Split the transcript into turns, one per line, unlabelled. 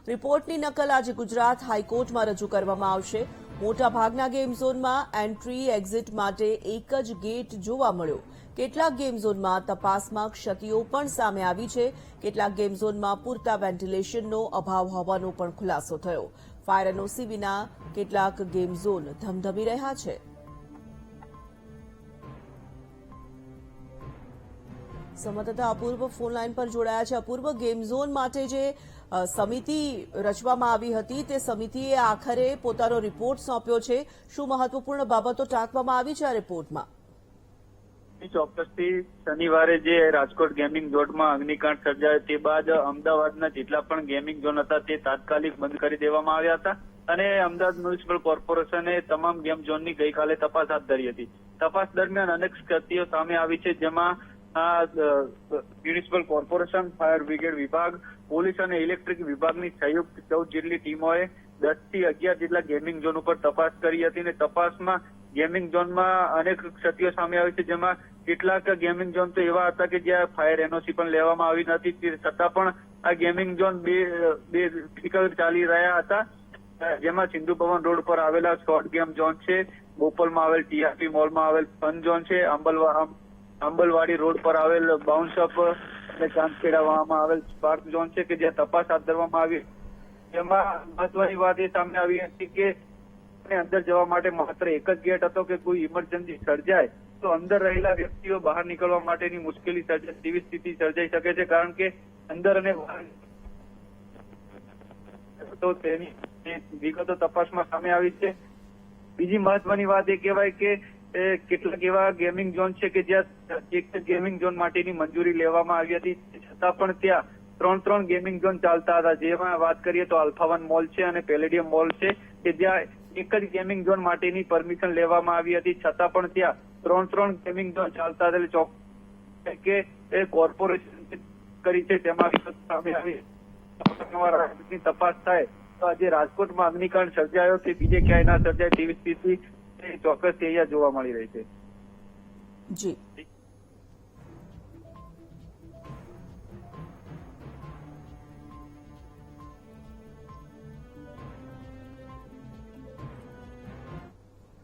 રિપોર્ટની નકલ આજે ગુજરાત હાઈકોર્ટમાં રજૂ કરવામાં આવશે. મોટાભાગના ગેમ ઝોનમાં એન્ટ્રી એક્ઝિટ માટે એક જ ગેટ જોવા મળ્યો. કેટલાક ગેમ ઝોનમાં તપાસમાં ક્ષતિઓ પણ સામે આવી છે. કેટલાક ગેમ ઝોનમાં પૂરતા વેન્ટિલેશનનો અભાવ હોવાનો પણ ખુલાસો થયો. ફાયર એનઓસી વિના કેટલાક ગેમ ઝોન ધમધમી રહ્યા છે. સંવાદદાતા અપૂર્વ ફોનલાઈન પર જોડાયા છે. અપૂર્વ, ગેમ ઝોન માટે જે સમિતિ રચવામાં આવી હતી તે સમિતિએ આખરે પોતાનો રિપોર્ટ સોંપ્યો છે. શું મહત્વપૂર્ણ બાબતો ટાંકવામાં આવી છે આ રિપોર્ટમાં?
ચોક્કસથી શનિવારે જે રાજકોટ ગેમિંગ ઝોનમાં અગ્નિકાંડ સર્જાયો તે બાદ અમદાવાદના જેટલા પણ ગેમિંગ ઝોન હતા તે તાત્કાલિક બંધ કરી દેવામાં આવ્યા હતા અને અમદાવાદ મ્યુનિસિપલ કોર્પોરેશને તમામ ગેમ ઝોનની ગઈકાલે તપાસ હાથ ધરી હતી. તપાસ દરમિયાન અનેક ક્ષતિઓ સામે આવી છે, જેમાં મ્યુનિસિપલ કોર્પોરેશન, ફાયર બ્રિગેડ વિભાગ, પોલીસ અને ઇલેક્ટ્રિક વિભાગની સંયુક્ત 14 જેટલી ટીમોએ 10 થી 11 જેટલા ગેમિંગ ઝોન ઉપર તપાસ કરી હતી અને તપાસમાં ગેમિંગ ઝોનમાં અનેક ક્ષતિઓ સામે આવી છે, જેમાં કેટલાક ગેમિંગ ઝોન તો એવા હતા કે જ્યાં ફાયર એનઓસી પણ લેવામાં આવી નથી, છતાં પણ આ ગેમિંગ ઝોન બે ચાલી રહ્યા હતા. જેમાં સિંધુ ભવન રોડ પર આવેલા શોર્ટ ગેમ ઝોન છે, બોપલમાં આવેલ ટીઆરપી મોલમાં આવેલ ફન ઝોન છે, આંબલવાડી રોડ પર આવેલ બાઉન્સ અપ અને ચાંદખેડામાં આવેલ સ્પાર્ક ઝોન છે કે જ્યાં તપાસ હાથ ધરવામાં આવી. જેમાં મહત્વની વાત એ સામે આવી હતી કે અંદર જવા માટે માત્ર એક જ ગેટ હતો કે કોઈ ઇમરજન્સી સર્જાય તો અંદર રહેલા વ્યક્તિઓ બહાર નીકળવા માટેની મુશ્કેલી સર્જાય તેવી સ્થિતિ સર્જાઈ શકે છે, કારણ કે અંદર અને બહાર તો તેની વિગતો તપાસમાં સામે આવી છે. બીજી મહત્વની વાત એ કહેવાય કે કેટલાક એવા ગેમિંગ ઝોન છે કે જ્યાં એક ગેમિંગ ઝોન માટેની મંજૂરી લેવામાં આવી હતી, છતાં પણ ત્યાં ત્રણ ગેમિંગ ઝોન ચાલતા હતા. જેમાં વાત કરીએ તો આલ્ફા1 મોલ છે અને પેલેડિયમ મોલ છે કે જ્યાં એક જ ગેમિંગ ઝોન માટેની પરમિશન લેવામાં આવી હતી, છતાં પણ ત્યાં ત્રણ ગેમિંગ ઝોન ચાલતા હતા. એટલે ચોક્કસ કે એ કોર્પોરેશન કરી છે તેમાં સામે આવી તપાસ થાય તો આજે રાજકોટમાં અગ્નિકાંડ સર્જાયો તે બીજે ક્યાંય ના સર્જાય તેવી સ્થિતિ ચોક્કસ અહીંયા જોવા મળી રહી છે.
જી.